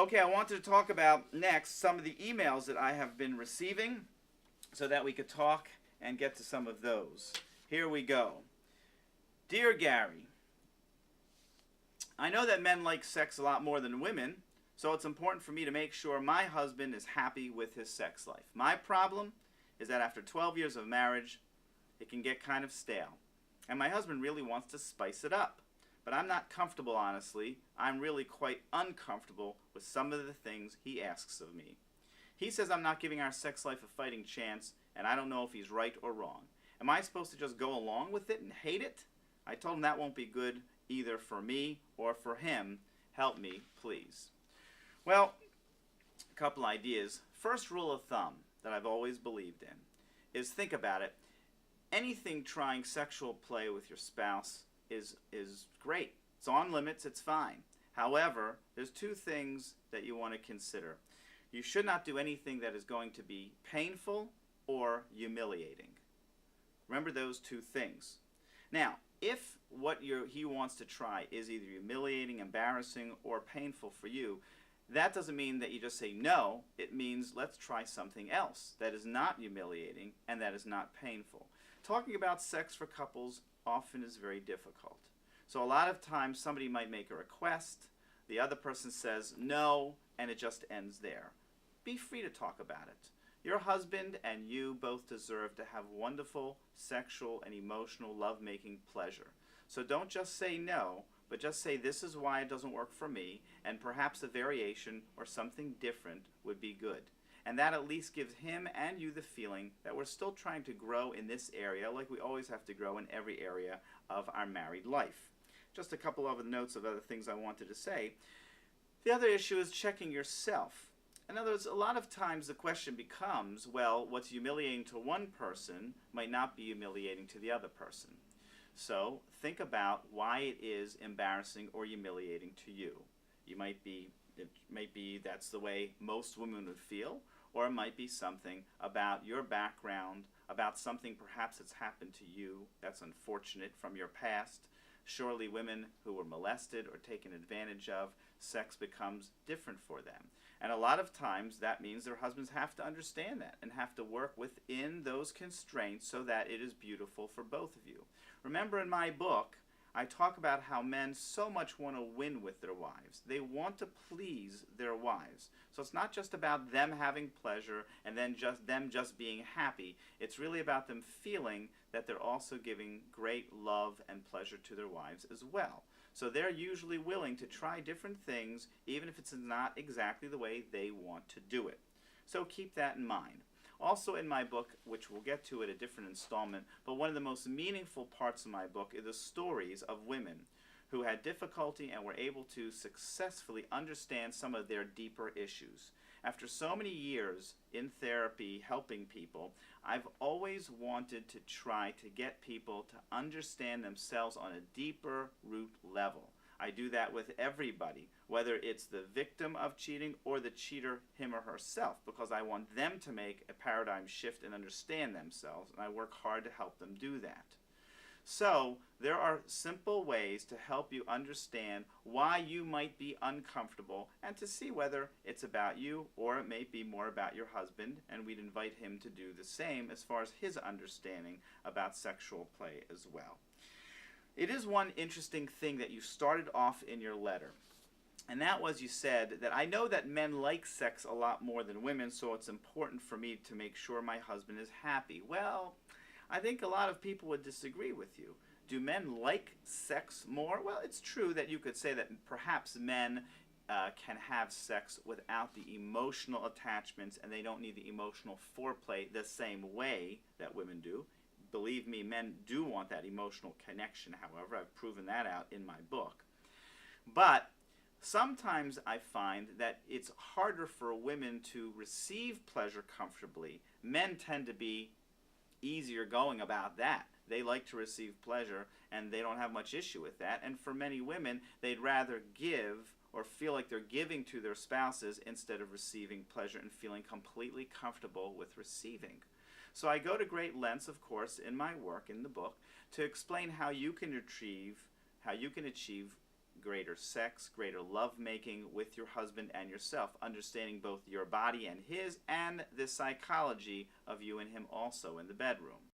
Okay, I wanted to talk about next some of the emails that I have been receiving so that we could talk and get to some of those. Here we go. Dear Gary, I know that men like sex a lot more than women, so it's important for me to make sure my husband is happy with his sex life. My problem is that after 12 years of marriage, it can get kind of stale. And my husband really wants to spice it up. But I'm not comfortable, honestly. I'm really quite uncomfortable with some of the things he asks of me. He says I'm not giving our sex life a fighting chance, and I don't know if he's right or wrong. Am I supposed to just go along with it and hate it? I told him that won't be good either for me or for him. Help me, please. Well, a couple ideas. First rule of thumb that I've always believed in is, think about it. Anything trying sexual play with your spouse is great. It's on limits, it's fine. However, there's two things that you want to consider. You should not do anything that is going to be painful or humiliating. Remember those two things. Now, if what he wants to try is either humiliating, embarrassing, or painful for you, that doesn't mean that you just say no. It means let's try something else that is not humiliating and that is not painful. Talking about sex for couples often is very difficult. So a lot of times somebody might make a request, the other person says no, and it just ends there. Be free to talk about it. Your husband and you both deserve to have wonderful sexual and emotional lovemaking pleasure. So don't just say no, but just say this is why it doesn't work for me, and perhaps a variation or something different would be good. And that at least gives him and you the feeling that we're still trying to grow in this area like we always have to grow in every area of our married life. Just a couple of notes of other things I wanted to say. The other issue is checking yourself. In other words, a lot of times the question becomes, well, what's humiliating to one person might not be humiliating to the other person. So think about why it is embarrassing or humiliating to you. It might be that's the way most women would feel, or it might be something about your background, about something perhaps that's happened to you that's unfortunate from your past. Surely women who were molested or taken advantage of, sex becomes different for them. And a lot of times that means their husbands have to understand that and have to work within those constraints so that it is beautiful for both of you. Remember, in my book, I talk about how men so much want to win with their wives. They want to please their wives. So it's not just about them having pleasure and then them just being happy. It's really about them feeling that they're also giving great love and pleasure to their wives as well. So they're usually willing to try different things even if it's not exactly the way they want to do it. So keep that in mind. Also in my book, which we'll get to at a different installment, but one of the most meaningful parts of my book is the stories of women who had difficulty and were able to successfully understand some of their deeper issues. After so many years in therapy helping people, I've always wanted to try to get people to understand themselves on a deeper root level. I do that with everybody, whether it's the victim of cheating or the cheater, him or herself, because I want them to make a paradigm shift and understand themselves, and I work hard to help them do that. So there are simple ways to help you understand why you might be uncomfortable and to see whether it's about you or it may be more about your husband, and we'd invite him to do the same as far as his understanding about sexual play as well. It is one interesting thing that you started off in your letter, and that was you said that I know that men like sex a lot more than women, so it's important for me to make sure my husband is happy. Well, I think a lot of people would disagree with you. Do men like sex more? Well, it's true that you could say that perhaps men can have sex without the emotional attachments and they don't need the emotional foreplay the same way that women do. Believe me, men do want that emotional connection, however. I've proven that out in my book. But sometimes I find that it's harder for women to receive pleasure comfortably. Men tend to be easier going about that. They like to receive pleasure and they don't have much issue with that. And for many women, they'd rather give or feel like they're giving to their spouses instead of receiving pleasure and feeling completely comfortable with receiving. So I go to great lengths, of course, in my work, in the book, to explain how you can achieve greater sex, greater lovemaking with your husband and yourself, understanding both your body and his, and the psychology of you and him also in the bedroom.